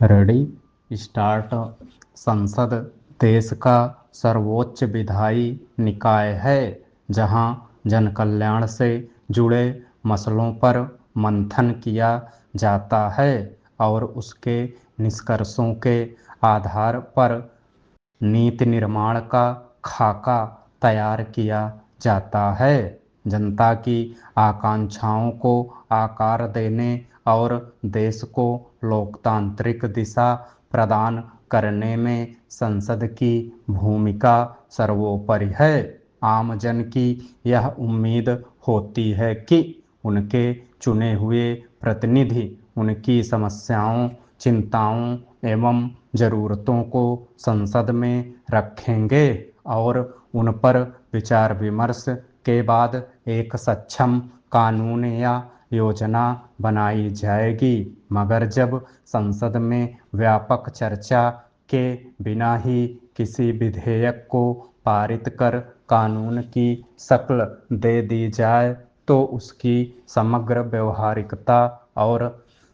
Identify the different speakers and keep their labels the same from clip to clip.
Speaker 1: Ready start. संसद देश का सर्वोच्च विधायी निकाय है जहां जनकल्याण से जुड़े मसलों पर मंथन किया जाता है और उसके निष्कर्षों के आधार पर नीति निर्माण का खाका तैयार किया जाता है। जनता की आकांक्षाओं को आकार देने और देश को लोकतांत्रिक दिशा प्रदान करने में संसद की भूमिका सर्वोपरि है। आम जन की यह उम्मीद होती है कि उनके चुने हुए प्रतिनिधि उनकी समस्याओं, चिंताओं एवं ज़रूरतों को संसद में रखेंगे और उन पर विचार विमर्श के बाद एक सक्षम कानून या योजना बनाई जाएगी। मगर जब संसद में व्यापक चर्चा के बिना ही किसी विधेयक को पारित कर कानून की शक्ल दे दी जाए तो उसकी समग्र व्यवहारिकता और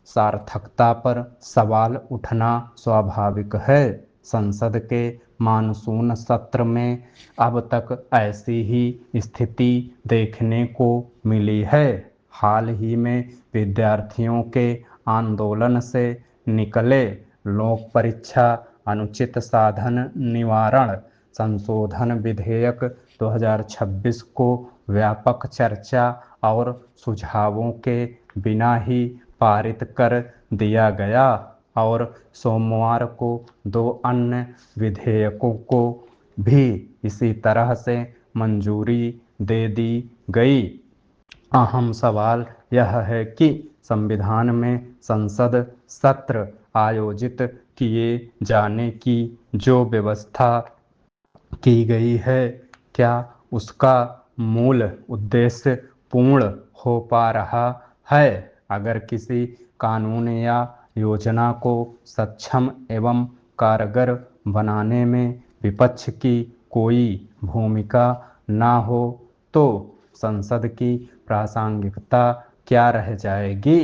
Speaker 1: सार्थकता पर सवाल उठना स्वाभाविक है। संसद के मानसून सत्र में अब तक ऐसी ही स्थिति देखने को मिली है। हाल ही में विद्यार्थियों के आंदोलन से निकले लोक परीक्षा अनुचित साधन निवारण संशोधन विधेयक 2026 को व्यापक चर्चा और सुझावों के बिना ही पारित कर दिया गया और सोमवार को दो अन्य विधेयकों को भी इसी तरह से मंजूरी दे दी गई। अहम सवाल यह है कि संविधान में संसद सत्र आयोजित किए जाने की जो व्यवस्था की गई है, क्या उसका मूल उद्देश्य पूर्ण हो पा रहा है? अगर किसी कानून या योजना को सक्षम एवं कारगर बनाने में विपक्ष की कोई भूमिका न हो तो संसद की प्रासंगिकता क्या रह जाएगी?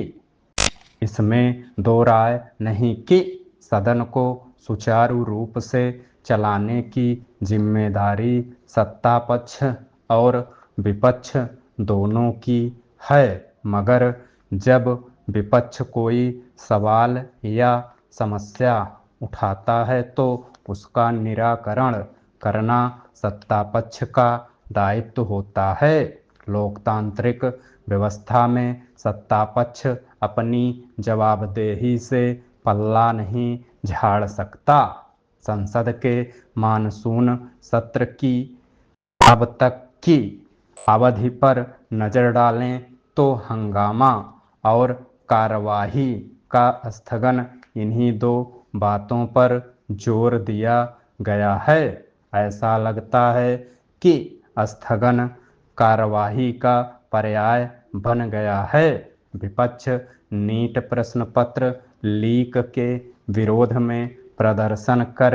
Speaker 1: इसमें दो राय नहीं कि सदन को सुचारू रूप से चलाने की जिम्मेदारी सत्ता पक्ष और विपक्ष दोनों की है। मगर जब विपक्ष कोई सवाल या समस्या उठाता है तो उसका निराकरण करना सत्ता पक्ष का दायित्व होता है। लोकतांत्रिक व्यवस्था में सत्ता पक्ष अपनी जवाबदेही से पल्ला नहीं झाड़ सकता। संसद के मानसून सत्र की अब तक की अवधि पर नजर डालें तो हंगामा और कार्यवाही का स्थगन इन्हीं दो बातों पर जोर दिया गया है। ऐसा लगता है कि स्थगन कार्यवाही का पर्याय बन गया है। विपक्ष नीट प्रश्न पत्र लीक के विरोध में प्रदर्शन कर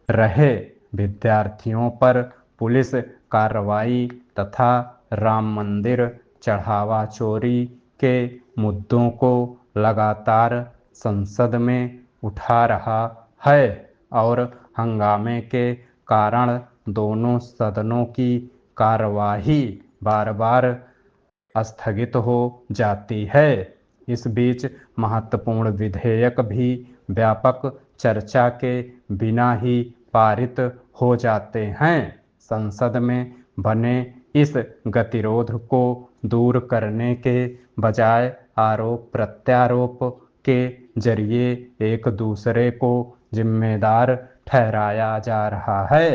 Speaker 1: रहे विद्यार्थियों पर पुलिस कार्रवाई तथा राम मंदिर चढ़ावा चोरी के मुद्दों को लगातार संसद में उठा रहा है और हंगामे के कारण दोनों सदनों की कार्यवाही बार बार स्थगित हो जाती है। इस बीच महत्वपूर्ण विधेयक भी व्यापक चर्चा के बिना ही पारित हो जाते हैं। संसद में बने इस गतिरोध को दूर करने के बजाय आरोप प्रत्यारोप के जरिए एक दूसरे को जिम्मेदार ठहराया जा रहा है।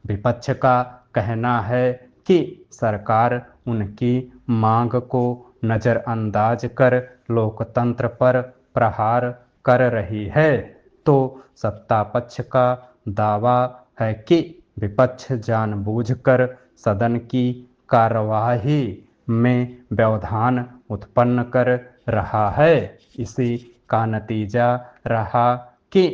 Speaker 1: विपक्ष का कहना है कि सरकार उनकी मांग को नजरअंदाज कर लोकतंत्र पर प्रहार कर रही है, तो सत्ता पक्ष का दावा है कि विपक्ष जानबूझकर सदन की कार्यवाही में व्यवधान उत्पन्न कर रहा है। इसी का नतीजा रहा कि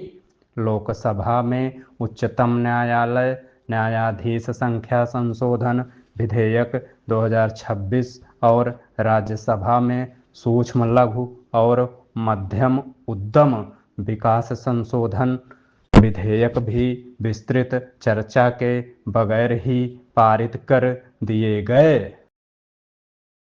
Speaker 1: लोकसभा में उच्चतम न्यायालय न्यायाधीश संख्या संशोधन विधेयक 2026 और राज्यसभा में सूक्ष्म लघु और मध्यम उद्यम विकास संशोधन विधेयक भी विस्तृत चर्चा के बगैर ही पारित कर दिए गए।